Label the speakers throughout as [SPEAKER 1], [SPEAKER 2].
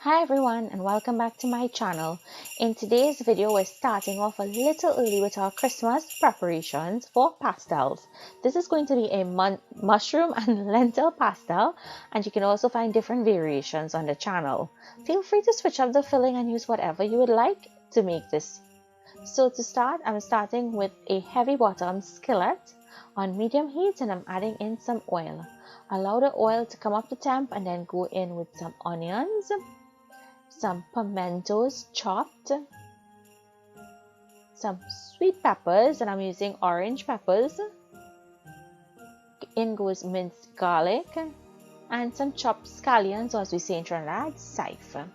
[SPEAKER 1] Hi everyone and welcome back to my channel. In today's video we're starting off a little early with our Christmas preparations for pastels. This is going to be a mushroom and lentil pastel, and you can also find different variations on the channel. Feel free to switch up the filling and use whatever you would like to make this. So to start, I'm starting with a heavy bottom skillet on medium heat and I'm adding in some oil. Allow the oil to come up to temp and then go in with some onions, some pimentos chopped, some sweet peppers, and I'm using orange peppers. In goes minced garlic and some chopped scallions, or as we say in Trinidad, saif. I'm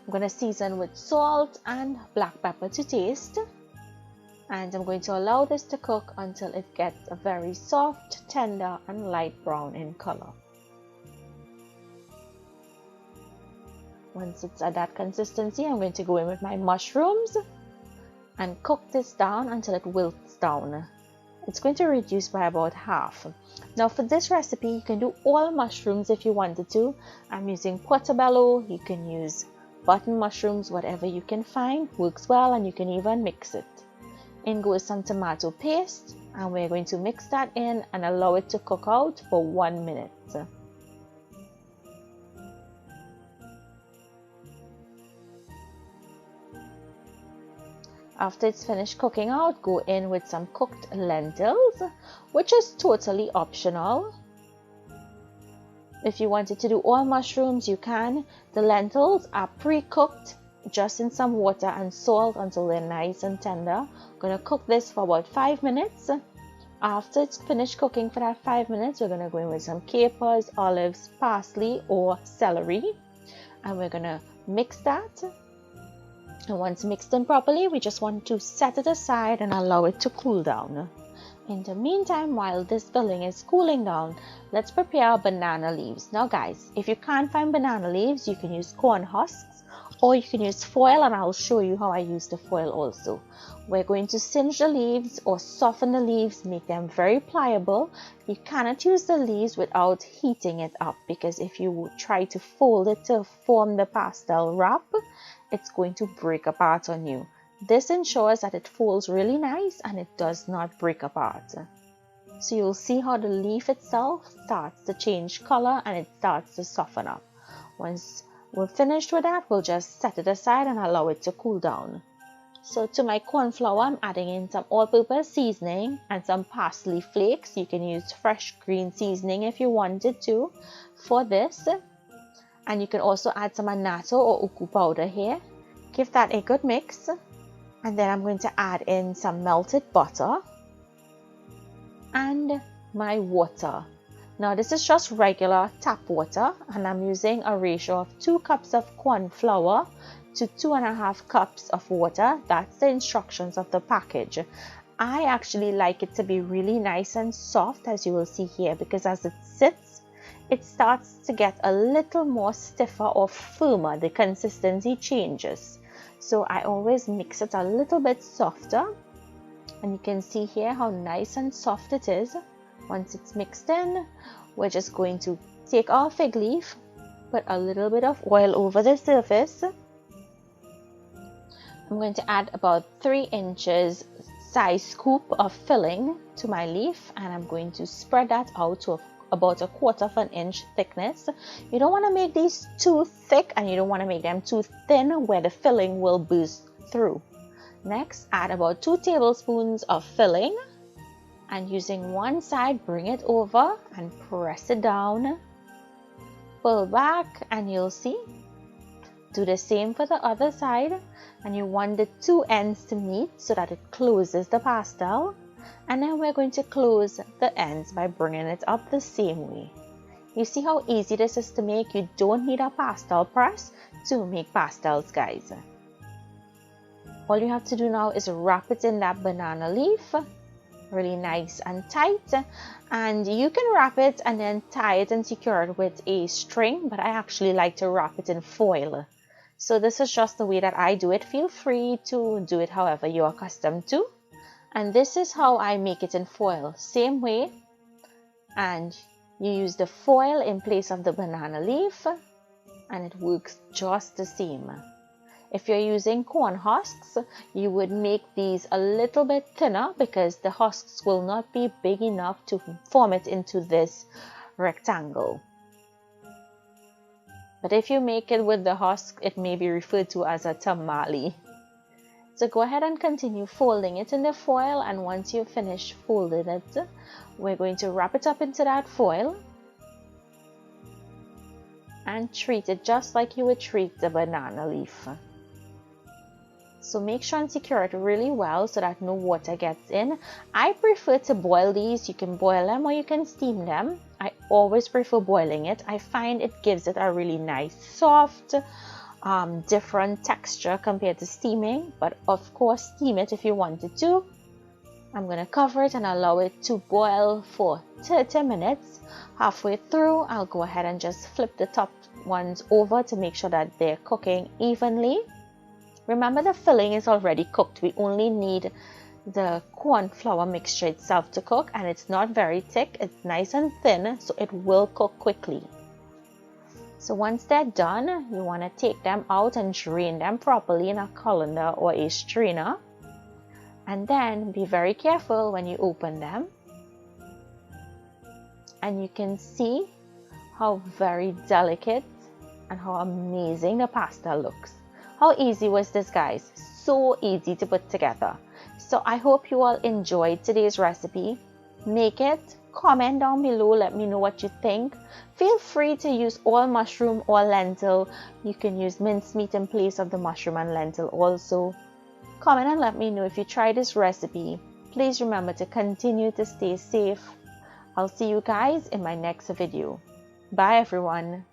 [SPEAKER 1] going to season with salt and black pepper to taste, and I'm going to allow this to cook until it gets a very soft, tender and light brown in color. Once it's at that consistency, I'm going to go in with my mushrooms and cook this down until it wilts down. It's going to reduce by about half. Now for this recipe, you can do all mushrooms if you wanted to. I'm using portobello, you can use button mushrooms, whatever you can find, works well, and you can even mix it. In goes some tomato paste, and we're going to mix that in and allow it to cook out for 1 minute. After it's finished cooking out, go in with some cooked lentils, which is totally optional. If you wanted to do all mushrooms, you can. The lentils are pre-cooked just in some water and salt until they're nice and tender. I'm going to cook this for about 5 minutes. After it's finished cooking for that 5 minutes, we're going to go in with some capers, olives, parsley or celery, and we're going to mix that. And once mixed in properly, we just want to set it aside and allow it to cool down. In the meantime, while this filling is cooling down, let's prepare our banana leaves. Now guys, if you can't find banana leaves, you can use corn husks or you can use foil, and I'll show you how I use the foil also. We're going to singe the leaves or soften the leaves, make them very pliable. You cannot use the leaves without heating it up, because if you try to fold it to form the pastel wrap, it's going to break apart on you. This ensures that it folds really nice and it does not break apart. So you'll see how the leaf itself starts to change color and it starts to soften up. Once we're finished with that, we'll just set it aside and allow it to cool down. So to my cornflour, I'm adding in some all-purpose seasoning and some parsley flakes. You can use fresh green seasoning if you wanted to for this. And you can also add some annatto or uku powder here. Give that a good mix. And then I'm going to add in some melted butter and my water. Now this is just regular tap water, and I'm using a ratio of 2 cups of corn flour to 2.5 cups of water. That's the instructions of the package. I actually like it to be really nice and soft, as you will see here, because as it sits, it starts to get a little more stiffer or firmer. The consistency changes. So I always mix it a little bit softer, and you can see here how nice and soft it is. Once it's mixed in, we're just going to take our fig leaf, put a little bit of oil over the surface. I'm going to add about 3 inches size scoop of filling to my leaf, and I'm going to spread that out to about 1/4 inch thickness. You don't want to make these too thick and you don't want to make them too thin where the filling will burst through. Next, add about 2 tablespoons of filling, and using one side, bring it over and press it down. Pull back and you'll see. Do the same for the other side, and you want the 2 ends to meet so that it closes the pastel. And then we're going to close the ends by bringing it up the same way. You see how easy this is to make? You don't need a pastel press to make pastels, guys. All you have to do now is wrap it in that banana leaf, really nice and tight. And you can wrap it and then tie it and secure it with a string, but I actually like to wrap it in foil. So this is just the way that I do it. Feel free to do it however you're accustomed to. And this is how I make it in foil, same way. And you use the foil in place of the banana leaf. and it works just the same. If you're using corn husks, you would make these a little bit thinner because the husks will not be big enough to form it into this rectangle. But if you make it with the husk, it may be referred to as a tamale. So go ahead and continue folding it in the foil, and once you finish folding it, we're going to wrap it up into that foil and treat it just like you would treat the banana leaf. So make sure and secure it really well so that no water gets in. I prefer to boil these. You can boil them or you can steam them. I always prefer boiling it. I find it gives it a really nice, soft, different texture compared to steaming. But of course, steam it if you wanted to. I'm going to cover it and allow it to boil for 30 minutes. Halfway through, I'll go ahead and just flip the top ones over to make sure that they're cooking evenly. Remember, the filling is already cooked. We only need the corn flour mixture itself to cook, and it's not very thick. It's nice and thin, so it will cook quickly. So once they're done, you want to take them out and drain them properly in a colander or a strainer. And then be very careful when you open them. And you can see how very delicate and how amazing the pasta looks. How easy was this, guys? So easy to put together. So I hope you all enjoyed today's recipe. Make it, comment down below, let me know what you think. Feel free to use all mushroom or lentil. You can use minced meat in place of the mushroom and lentil also. Comment and let me know if you try this recipe. Please remember to continue to stay safe. I'll see you guys in my next video. Bye everyone.